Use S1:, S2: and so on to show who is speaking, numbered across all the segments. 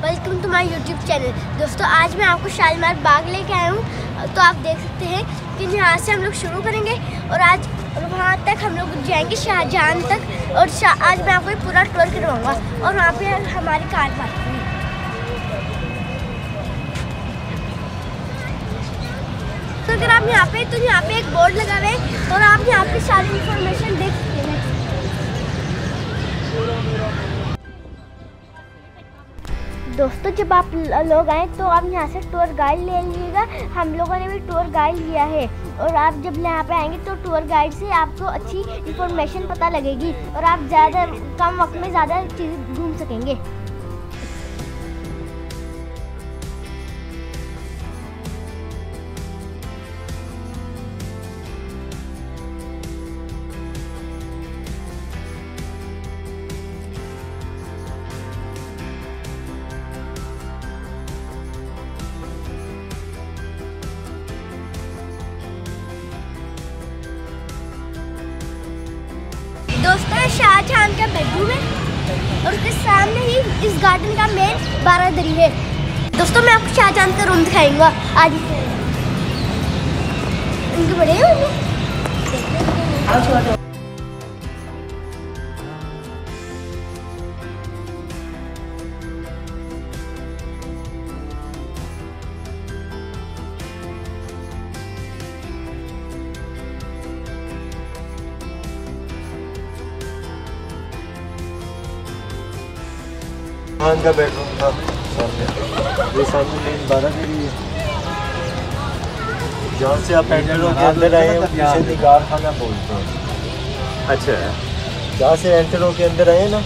S1: Welcome to my YouTube channel. दोस्तों आज मैं आपको शालीमार बाग लेके आया हूँ। तो आप देख सकते हैं कि यहाँ से हम लोग शुरू करेंगे और आज वहाँ तक हम लोग जाएंगे शाहजहां तक। और आज मैं आपको पूरा टूर करवाऊँगा और वहाँ पे हमारी कार पार्किंग है। तो अगर आप यहाँ पे तो यहाँ पे एक बोर्ड लगा हुआ है और आप यहाँ पे सारी इंफॉर्मेशन देख सकते हैं। दोस्तों जब आप लोग आए तो आप यहाँ से टूर गाइड ले लीजिएगा। हम लोगों ने भी टूर गाइड लिया है और आप जब यहाँ पे आएंगे तो टूर गाइड से आपको अच्छी इंफॉर्मेशन पता लगेगी और आप ज़्यादा कम वक्त में ज़्यादा चीज़ घूम सकेंगे। दोस्तों शाहजहां का बेडरूम है और उसके सामने ही इस गार्डन का मेन बारादरी है। दोस्तों मैं आपको शाहजहां का रूम दिखाऊंगा। आज इनके बड़े
S2: खान का बेडरूम था सामने, ये सामने मेन बारादरी है। जहाँ से आप एंटर होकर अंदर आए हैं उसे निगार खाना बोलते हैं। अच्छा, जहाँ से एंटर होकर अंदर आए ना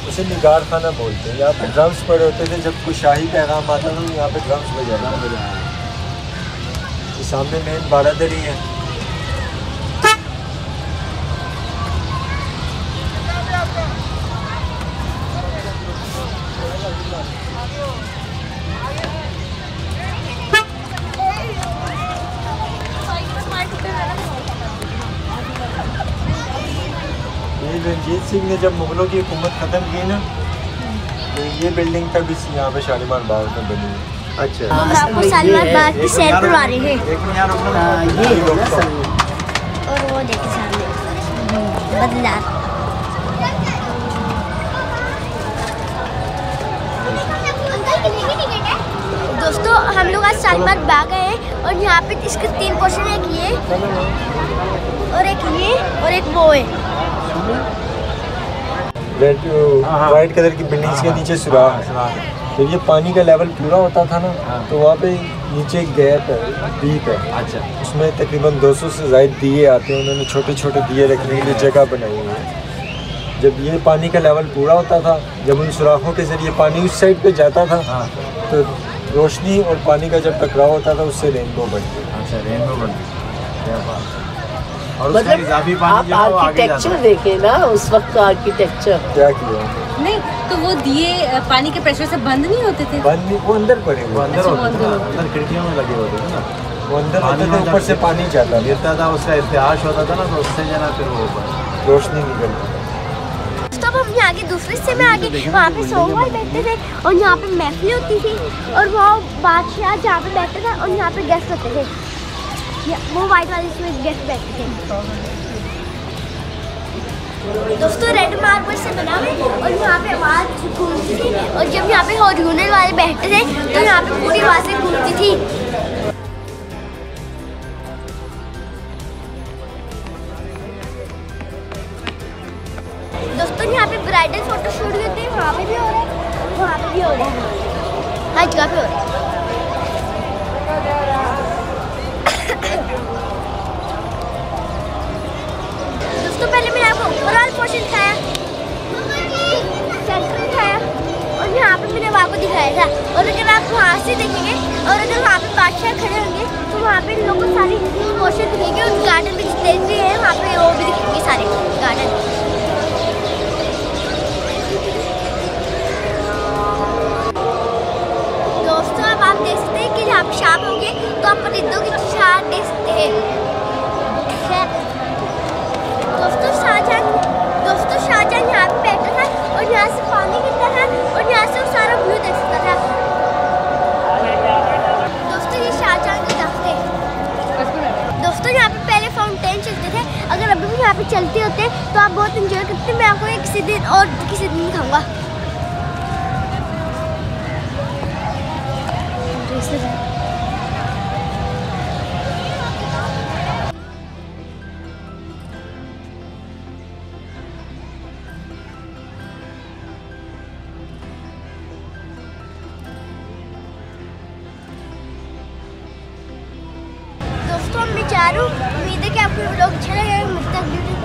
S2: उसे निगार खाना बोलते हैं। यहाँ पे ड्रम्स पड़े होते थे, जब कोई शाही पैगाम आता था तो यहाँ पे ड्रम्स बजाया। ये सामने मेन बारादरी है। रंजीत सिंह ने जब मुगलों की हुकूमत ख़त्म की ना तो ये बिल्डिंग तब इस यहाँ पे शालीमार बाग में बनी है। अच्छा,
S1: हम आपको शालीमार बाग की सैर करवा रहे हैं। और वो देखिए सामने बदलाव। दोस्तों हम लोग आज शालीमार बाग आए हैं और यहाँ पे इसके 3 पोर्शन है, एक ये और एक ये और एक वो है।
S2: वाइट कलर की बिल्डिंग्स के नीचे सुराख। जब ये पानी का लेवल पूरा होता था ना तो वहाँ पे नीचे गैप है, डीप है। अच्छा, उसमें तकरीबन 200 से ज़ायद दिए आते हैं। उन्होंने छोटे छोटे दिए रखने के लिए जगह बनाई हुई है। जब ये पानी का लेवल पूरा होता था, जब उन सुराखों के ज़रिए पानी उस साइड पे जाता था तो रोशनी और पानी का जब टकराव होता था उससे रेनबो बनती है। अच्छा, रेनबो बनती। और
S3: मतलब आप आर्किटेक्चर देखे ना, उस वक्त का आर्किटेक्चर
S2: क्या किया
S4: नहीं तो वो दिए पानी के प्रेशर से बंद नहीं होते थे।
S2: बंद नहीं, वो अंदर पड़े हुए,
S3: अंदर होते थे, अंदर खिड़कियों में लगे होते थे ना,
S2: वो अंदर होते थे, ऊपर से पानी जाता
S3: गिरता था, उसका इतिहास होता था ना, तो उससे जना फिर वो
S2: रोशनी निकलती।
S1: तब हम यहाँ के दूसरे हिस्से में आगे वहाँ पे सोमवार बैठते थे और यहाँ पे महफिल होती थी और वो बादशाह जहाँ पे बैठता था और यहाँ पे गेस्ट होते थे। वो वाइट वाले इसमें गेस्ट बैठते थे। दोस्तों रेड मार्बल से बना हुआ और यहाँ पे आवाज़ गूंजती थी और जब यहाँ पे हॉर्जूनल वाले बैठते थे तो यहाँ पे पूरी आवाज़ें गूंजती थी। दोस्तों यहाँ पे ब्राइडल फोटो शूट होते हैं, वहाँ पे भी हो रहा है, वहाँ पे भी हो रहा है, हर जगह पे हो रहा है। दोस्तों पहले मैंने आपको ओवरऑल पोर्शन दिखाया, सेंटर दिखाया और यहाँ पे मैंने आपको दिखाया था। और अगर आप वहाँ से देखेंगे और अगर वहाँ पे बादशाह खड़े होंगे तो वहाँ पे लोगों को सारी पोर्शन दिखेंगे और गार्डन भी जितने भी हैं वहाँ पे वो भी दिखेंगे सारे गार्डन। दोस्तों अब आप देख सकते हैं कि जहाँ पे शाम होंगे तो आप परिंदों की चार देख सकते हैं। दोस्तों शाहजहां यहाँ पे बैठा था और यहाँ से पानी गिरता था और यहाँ से वो सारा व्यू देख सकता था। तो मैं आपको किसी दिन दिखाऊंगा। दोस्तों मैं चाह रहा हूँ, उम्मीद है कि आपको व्लॉग अच्छा लगेगा।